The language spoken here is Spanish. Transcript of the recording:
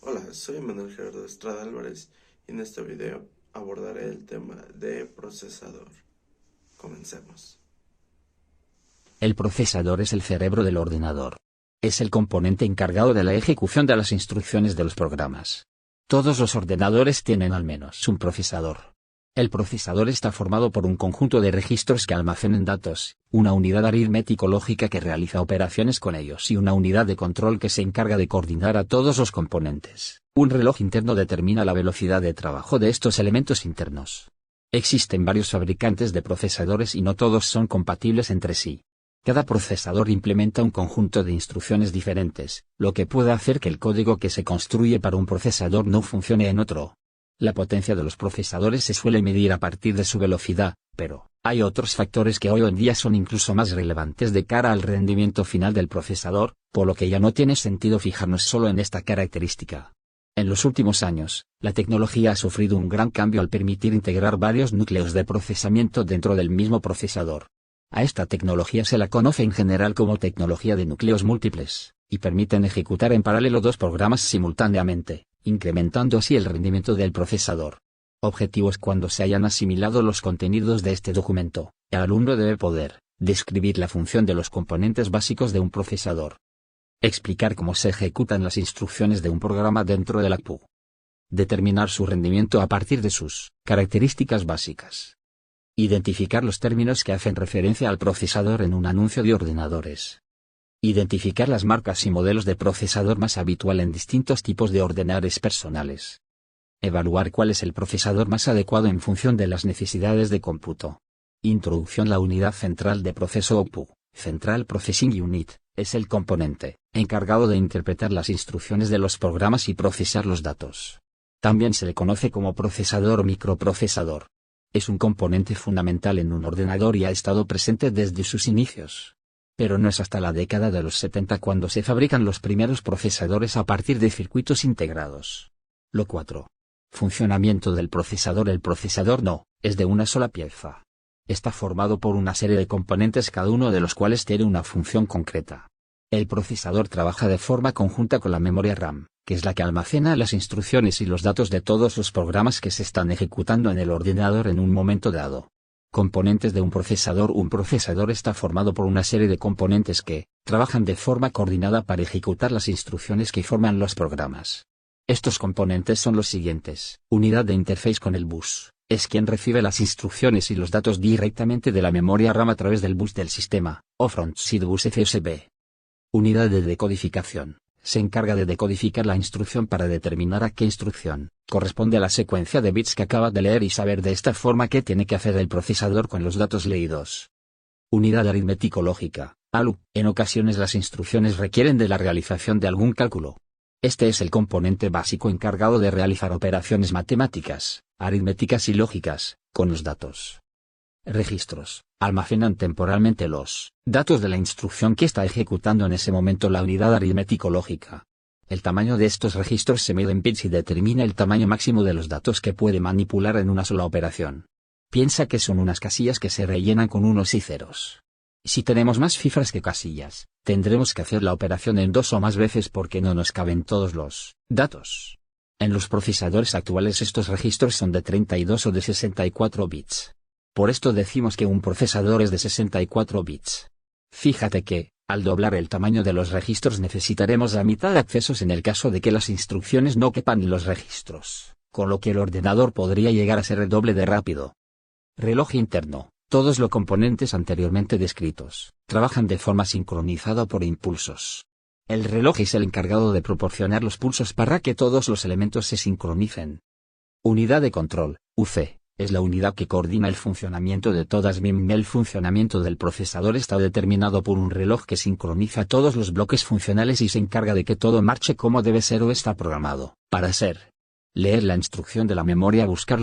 Hola, soy Manuel Gerardo Estrada Álvarez y en este video abordaré el tema de procesador. Comencemos. El procesador es el cerebro del ordenador. Es el componente encargado de la ejecución de las instrucciones de los programas. Todos los ordenadores tienen al menos un procesador. El procesador está formado por un conjunto de registros que almacenan datos, una unidad aritmético-lógica que realiza operaciones con ellos y una unidad de control que se encarga de coordinar a todos los componentes. Un reloj interno determina la velocidad de trabajo de estos elementos internos. Existen varios fabricantes de procesadores y no todos son compatibles entre sí. Cada procesador implementa un conjunto de instrucciones diferentes, lo que puede hacer que el código que se construye para un procesador no funcione en otro. La potencia de los procesadores se suele medir a partir de su velocidad, pero hay otros factores que hoy en día son incluso más relevantes de cara al rendimiento final del procesador, por lo que ya no tiene sentido fijarnos solo en esta característica. En los últimos años, la tecnología ha sufrido un gran cambio al permitir integrar varios núcleos de procesamiento dentro del mismo procesador. A esta tecnología se la conoce en general como tecnología de núcleos múltiples, y permiten ejecutar en paralelo dos programas simultáneamente, incrementando así el rendimiento del procesador. Objetivos: cuando se hayan asimilado los contenidos de este documento, el alumno debe poder describir la función de los componentes básicos de un procesador. Explicar cómo se ejecutan las instrucciones de un programa dentro de la CPU. Determinar su rendimiento a partir de sus características básicas. Identificar los términos que hacen referencia al procesador en un anuncio de ordenadores. Identificar las marcas y modelos de procesador más habitual en distintos tipos de ordenadores personales. Evaluar cuál es el procesador más adecuado en función de las necesidades de cómputo. Introducción: la unidad central de proceso o CPU, Central Processing Unit, es el componente encargado de interpretar las instrucciones de los programas y procesar los datos. También se le conoce como procesador o microprocesador. Es un componente fundamental en un ordenador y ha estado presente desde sus inicios. Pero no es hasta la década de los 70 cuando se fabrican los primeros procesadores a partir de circuitos integrados. Lo 4. Funcionamiento del procesador: el procesador no es de una sola pieza. Está formado por una serie de componentes, cada uno de los cuales tiene una función concreta. El procesador trabaja de forma conjunta con la memoria RAM, que es la que almacena las instrucciones y los datos de todos los programas que se están ejecutando en el ordenador en un momento dado. Componentes de un procesador: un procesador está formado por una serie de componentes que trabajan de forma coordinada para ejecutar las instrucciones que forman los programas. Estos componentes son los siguientes: unidad de interface con el bus, es quien recibe las instrucciones y los datos directamente de la memoria RAM a través del bus del sistema, o Frontside Bus FSB. Unidad de decodificación, se encarga de decodificar la instrucción para determinar a qué instrucción corresponde a la secuencia de bits que acaba de leer y saber de esta forma qué tiene que hacer el procesador con los datos leídos. Unidad aritmético-lógica, ALU, en ocasiones las instrucciones requieren de la realización de algún cálculo. Este es el componente básico encargado de realizar operaciones matemáticas, aritméticas y lógicas, con los datos. Registros, almacenan temporalmente los datos de la instrucción que está ejecutando en ese momento la unidad aritmético-lógica. El tamaño de estos registros se mide en bits y determina el tamaño máximo de los datos que puede manipular en una sola operación. Piensa que son unas casillas que se rellenan con unos y ceros. Si tenemos más cifras que casillas, tendremos que hacer la operación en 2 o más veces porque no nos caben todos los datos. En los procesadores actuales estos registros son de 32 o de 64 bits. Por esto decimos que un procesador es de 64 bits. Fíjate que, al doblar el tamaño de los registros necesitaremos la mitad de accesos en el caso de que las instrucciones no quepan en los registros, con lo que el ordenador podría llegar a ser el doble de rápido. Reloj interno: todos los componentes anteriormente descritos trabajan de forma sincronizada por impulsos. El reloj es el encargado de proporcionar los pulsos para que todos los elementos se sincronicen. Unidad de control, UC, es la unidad que coordina el funcionamiento de todas MIM. El funcionamiento del procesador está determinado por un reloj que sincroniza todos los bloques funcionales y se encarga de que todo marche como debe ser o está programado para ser. Leer la instrucción de la memoria: buscar